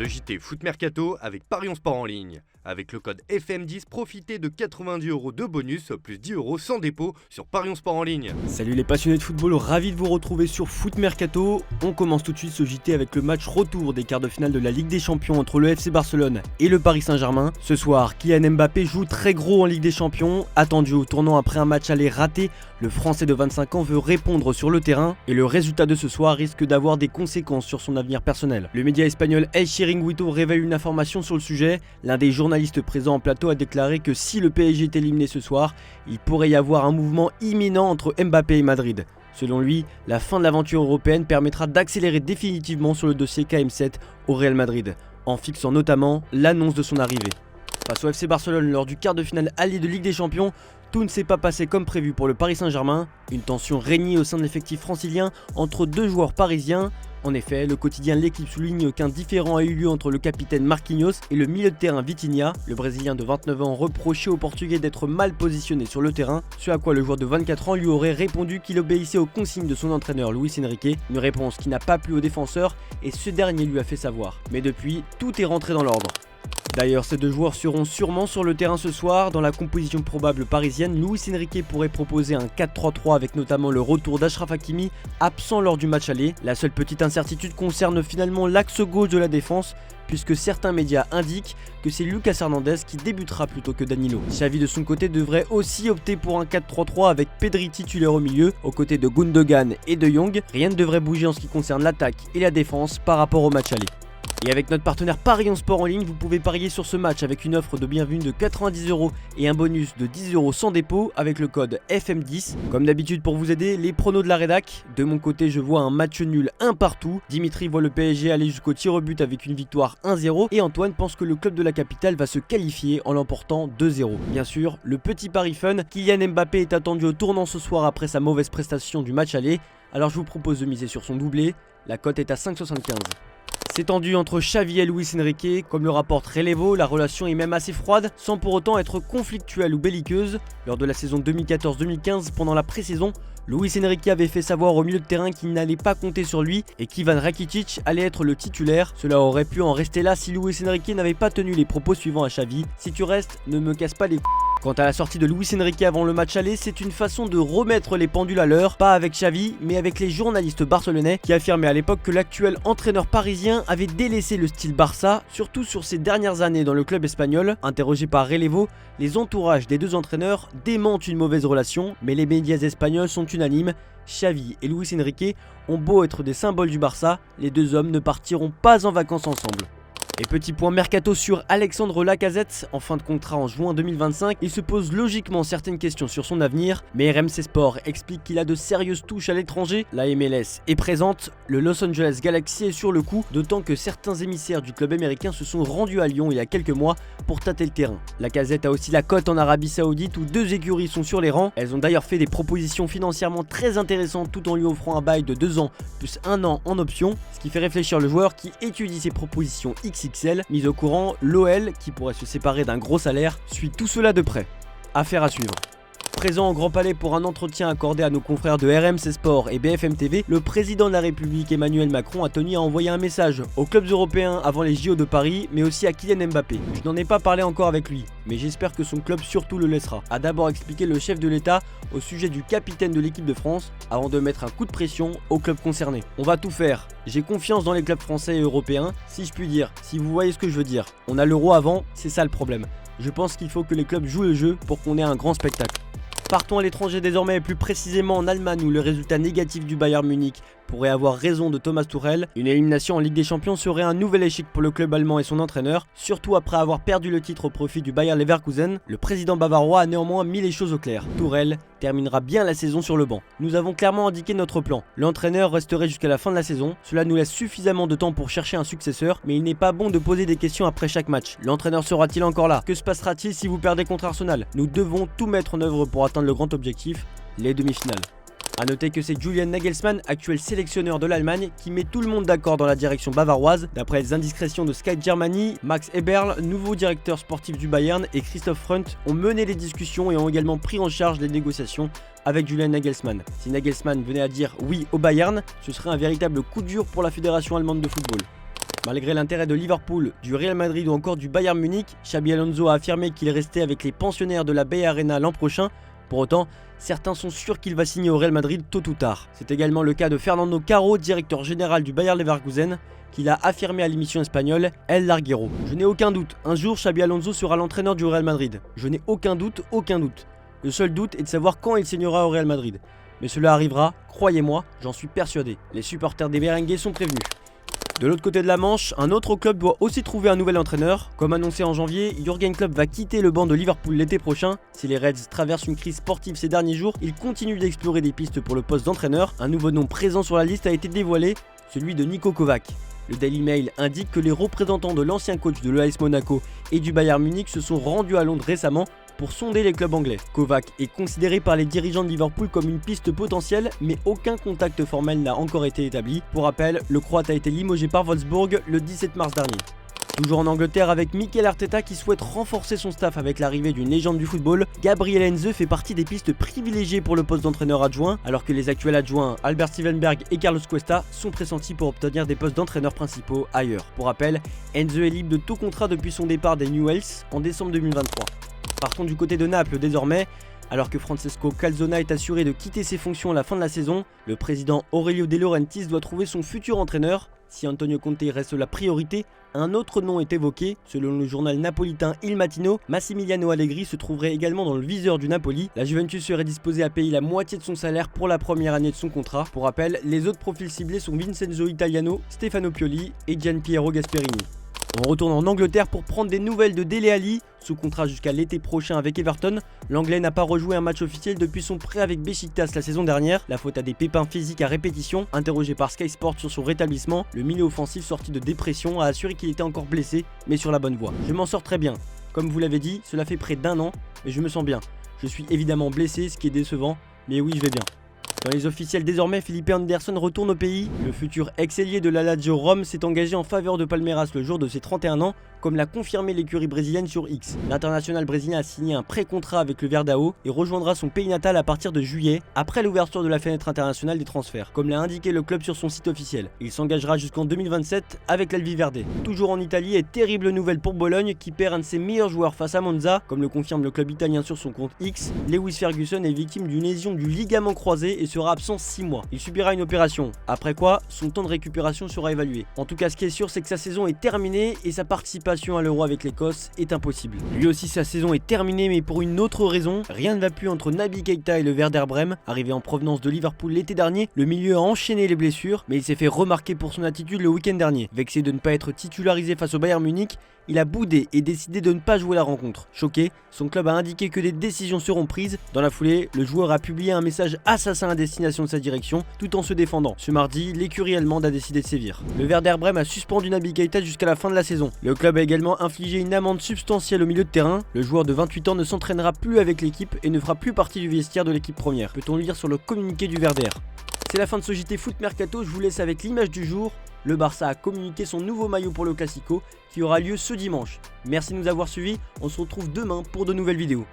Le JT Foot Mercato avec Parions Sport en ligne. Avec le code FM10, profitez de 90 € de bonus plus 10 € sans dépôt sur Parions Sport en ligne. Salut les passionnés de football, ravi de vous retrouver sur Foot Mercato. On commence tout de suite ce JT avec le match retour des quarts de finale de la Ligue des Champions entre le FC Barcelone et le Paris Saint-Germain. Ce soir, Kylian Mbappé joue très gros en Ligue des Champions. Attendu au tournant après un match aller raté, le Français de 25 ans veut répondre sur le terrain et le résultat de ce soir risque d'avoir des conséquences sur son avenir personnel. Le média espagnol El Chiringuito révèle une information sur le sujet. L'un des journalistes présents en plateau a déclaré que si le PSG est éliminé ce soir, il pourrait y avoir un mouvement imminent entre Mbappé et Madrid. Selon lui, la fin de l'aventure européenne permettra d'accélérer définitivement sur le dossier KM7 au Real Madrid, en fixant notamment l'annonce de son arrivée. Face au FC Barcelone lors du quart de finale aller de Ligue des Champions, tout ne s'est pas passé comme prévu pour le Paris Saint-Germain. Une tension régnait au sein de l'effectif francilien entre deux joueurs parisiens. En effet, le quotidien L'Équipe souligne qu'un différend a eu lieu entre le capitaine Marquinhos et le milieu de terrain Vitinha. Le Brésilien de 29 ans reprochait au Portugais d'être mal positionné sur le terrain, ce à quoi le joueur de 24 ans lui aurait répondu qu'il obéissait aux consignes de son entraîneur Luis Enrique, une réponse qui n'a pas plu au défenseur et ce dernier lui a fait savoir. Mais depuis, tout est rentré dans l'ordre. D'ailleurs, ces deux joueurs seront sûrement sur le terrain ce soir. Dans la composition probable parisienne, Luis Enrique pourrait proposer un 4-3-3 avec notamment le retour d'Achraf Hakimi, absent lors du match aller. La seule petite incertitude concerne finalement l'axe gauche de la défense, puisque certains médias indiquent que c'est Lucas Hernandez qui débutera plutôt que Danilo. Xavi de son côté devrait aussi opter pour un 4-3-3 avec Pedri titulaire au milieu, aux côtés de Gundogan et de Jong. Rien ne devrait bouger en ce qui concerne l'attaque et la défense par rapport au match aller. Et avec notre partenaire Parions Sport en ligne, vous pouvez parier sur ce match avec une offre de bienvenue de 90 € et un bonus de 10 € sans dépôt avec le code FM10. Comme d'habitude pour vous aider, les pronos de la rédac. De mon côté, je vois un match nul 1 partout. Dimitri voit le PSG aller jusqu'au tir au but avec une victoire 1-0 et Antoine pense que le club de la capitale va se qualifier en l'emportant 2-0. Bien sûr, le petit pari fun, Kylian Mbappé est attendu au tournant ce soir après sa mauvaise prestation du match aller. Alors je vous propose de miser sur son doublé. La cote est à 5,75. C'est tendu entre Xavi et Luis Enrique, comme le rapporte Relevo, la relation est même assez froide, sans pour autant être conflictuelle ou belliqueuse. Lors de la saison 2014-2015, pendant la pré-saison, Luis Enrique avait fait savoir au milieu de terrain qu'il n'allait pas compter sur lui et qu'Ivan Rakitic allait être le titulaire. Cela aurait pu en rester là si Luis Enrique n'avait pas tenu les propos suivants à Xavi. Si tu restes, ne me casse pas les couilles. Quant à la sortie de Luis Enrique avant le match aller, c'est une façon de remettre les pendules à l'heure, pas avec Xavi, mais avec les journalistes barcelonais qui affirmaient à l'époque que l'actuel entraîneur parisien avait délaissé le style Barça, surtout sur ses dernières années dans le club espagnol. Interrogé par Relevo, les entourages des deux entraîneurs démentent une mauvaise relation, mais les médias espagnols sont unanimes. Xavi et Luis Enrique ont beau être des symboles du Barça, les deux hommes ne partiront pas en vacances ensemble. Et petit point mercato sur Alexandre Lacazette, en fin de contrat en juin 2025, il se pose logiquement certaines questions sur son avenir, mais RMC Sport explique qu'il a de sérieuses touches à l'étranger, la MLS est présente, le Los Angeles Galaxy est sur le coup, d'autant que certains émissaires du club américain se sont rendus à Lyon il y a quelques mois pour tâter le terrain. Lacazette a aussi la cote en Arabie Saoudite où deux écuries sont sur les rangs, elles ont d'ailleurs fait des propositions financièrement très intéressantes tout en lui offrant un bail de 2 ans plus 1 an en option, ce qui fait réfléchir le joueur qui étudie ses propositions XXL. Mise au courant, l'OL, qui pourrait se séparer d'un gros salaire, suit tout cela de près. Affaire à suivre. Présent au Grand Palais pour un entretien accordé à nos confrères de RMC Sport et BFM TV, le président de la République Emmanuel Macron a tenu à envoyer un message aux clubs européens avant les JO de Paris, mais aussi à Kylian Mbappé. Je n'en ai pas parlé encore avec lui, mais j'espère que son club surtout le laissera. A d'abord expliqué le chef de l'État au sujet du capitaine de l'équipe de France, avant de mettre un coup de pression aux clubs concernés. On va tout faire. J'ai confiance dans les clubs français et européens, si je puis dire, si vous voyez ce que je veux dire. On a l'Euro avant, c'est ça le problème. Je pense qu'il faut que les clubs jouent le jeu pour qu'on ait un grand spectacle. Partons à l'étranger désormais, plus précisément en Allemagne où le résultat négatif du Bayern Munich pourrait avoir raison de Thomas Tuchel. Une élimination en Ligue des Champions serait un nouvel échec pour le club allemand et son entraîneur, surtout après avoir perdu le titre au profit du Bayer Leverkusen. Le président bavarois a néanmoins mis les choses au clair. Tuchel terminera bien la saison sur le banc. Nous avons clairement indiqué notre plan. L'entraîneur resterait jusqu'à la fin de la saison. Cela nous laisse suffisamment de temps pour chercher un successeur, mais il n'est pas bon de poser des questions après chaque match. L'entraîneur sera-t-il encore là? Que se passera-t-il si vous perdez contre Arsenal? Nous devons tout mettre en œuvre pour atteindre le grand objectif, les demi-finales. A noter que c'est Julian Nagelsmann, actuel sélectionneur de l'Allemagne, qui met tout le monde d'accord dans la direction bavaroise. D'après les indiscrétions de Sky Germany, Max Eberl, nouveau directeur sportif du Bayern, et Christoph Freund ont mené les discussions et ont également pris en charge les négociations avec Julian Nagelsmann. Si Nagelsmann venait à dire oui au Bayern, ce serait un véritable coup dur pour la fédération allemande de football. Malgré l'intérêt de Liverpool, du Real Madrid ou encore du Bayern Munich, Xabi Alonso a affirmé qu'il restait avec les pensionnaires de la Bay Arena l'an prochain. Pour autant, certains sont sûrs qu'il va signer au Real Madrid tôt ou tard. C'est également le cas de Fernando Caro, directeur général du Bayer Leverkusen, qu'il a affirmé à l'émission espagnole El Larguero. Je n'ai aucun doute, un jour Xabi Alonso sera l'entraîneur du Real Madrid. Je n'ai aucun doute, aucun doute. Le seul doute est de savoir quand il signera au Real Madrid. Mais cela arrivera, croyez-moi, j'en suis persuadé. Les supporters des Merengues sont prévenus. De l'autre côté de la Manche, un autre club doit aussi trouver un nouvel entraîneur. Comme annoncé en janvier, Jürgen Klopp va quitter le banc de Liverpool l'été prochain. Si les Reds traversent une crise sportive ces derniers jours, ils continuent d'explorer des pistes pour le poste d'entraîneur. Un nouveau nom présent sur la liste a été dévoilé, celui de Niko Kovac. Le Daily Mail indique que les représentants de l'ancien coach de l'AS Monaco et du Bayern Munich se sont rendus à Londres récemment pour sonder les clubs anglais. Kovac est considéré par les dirigeants de Liverpool comme une piste potentielle, mais aucun contact formel n'a encore été établi. Pour rappel, le Croate a été limogé par Wolfsburg le 17 mars dernier. Toujours en Angleterre avec Mikel Arteta qui souhaite renforcer son staff avec l'arrivée d'une légende du football, Gabriel Heinze fait partie des pistes privilégiées pour le poste d'entraîneur adjoint, alors que les actuels adjoints Albert Stevenberg et Carlos Cuesta sont pressentis pour obtenir des postes d'entraîneurs principaux ailleurs. Pour rappel, Heinze est libre de tout contrat depuis son départ des Newells en décembre 2023. Partons du côté de Naples désormais. Alors que Francesco Calzona est assuré de quitter ses fonctions à la fin de la saison, le président Aurelio De Laurentiis doit trouver son futur entraîneur. Si Antonio Conte reste la priorité, un autre nom est évoqué. Selon le journal napolitain Il Mattino, Massimiliano Allegri se trouverait également dans le viseur du Napoli. La Juventus serait disposée à payer la moitié de son salaire pour la première année de son contrat. Pour rappel, les autres profils ciblés sont Vincenzo Italiano, Stefano Pioli et Gianpiero Gasperini. On retourne en Angleterre pour prendre des nouvelles de Dele Alli. Sous contrat jusqu'à l'été prochain avec Everton, l'Anglais n'a pas rejoué un match officiel depuis son prêt avec Beşiktaş la saison dernière. La faute à des pépins physiques à répétition. Interrogé par Sky Sport sur son rétablissement, le milieu offensif sorti de dépression a assuré qu'il était encore blessé, mais sur la bonne voie. Je m'en sors très bien. Comme vous l'avez dit, cela fait près d'un an, mais je me sens bien. Je suis évidemment blessé, ce qui est décevant, mais oui, je vais bien. Dans les officiels désormais, Felipe Anderson retourne au pays. Le futur ex-ailier de la Lazio Rome s'est engagé en faveur de Palmeiras le jour de ses 31 ans, comme l'a confirmé l'écurie brésilienne sur X. L'international brésilien a signé un pré-contrat avec le Verdão et rejoindra son pays natal à partir de juillet, après l'ouverture de la fenêtre internationale des transferts, comme l'a indiqué le club sur son site officiel. Il s'engagera jusqu'en 2027 avec l'Alviverde. Toujours en Italie, et terrible nouvelle pour Bologne qui perd un de ses meilleurs joueurs face à Monza, comme le confirme le club italien sur son compte X. Lewis Ferguson est victime d'une lésion du ligament croisé et sera absent 6 mois. Il subira une opération, après quoi son temps de récupération sera évalué. En tout cas, ce qui est sûr, c'est que sa saison est terminée et sa participation à l'Euro avec l'Écosse est impossible. Lui aussi, sa saison est terminée, mais pour une autre raison. Rien ne va plus entre Naby Keita et le Werder Brême. Arrivé en provenance de Liverpool l'été dernier, le milieu a enchaîné les blessures, mais il s'est fait remarquer pour son attitude le week-end dernier. Vexé de ne pas être titularisé face au Bayern Munich, il a boudé et décidé de ne pas jouer la rencontre. Choqué, son club a indiqué que des décisions seront prises. Dans la foulée, le joueur a publié un message assassin à destination de sa direction, tout en se défendant. Ce mardi, l'écurie allemande a décidé de sévir. Le Werder Brême a suspendu Naby Keita jusqu'à la fin de la saison. Le club a également infligé une amende substantielle au milieu de terrain. Le joueur de 28 ans ne s'entraînera plus avec l'équipe et ne fera plus partie du vestiaire de l'équipe première. Peut-on lire sur le communiqué du Werder. C'est la fin de ce JT Foot Mercato, je vous laisse avec l'image du jour. Le Barça a communiqué son nouveau maillot pour le Classico qui aura lieu ce dimanche. Merci de nous avoir suivis, on se retrouve demain pour de nouvelles vidéos.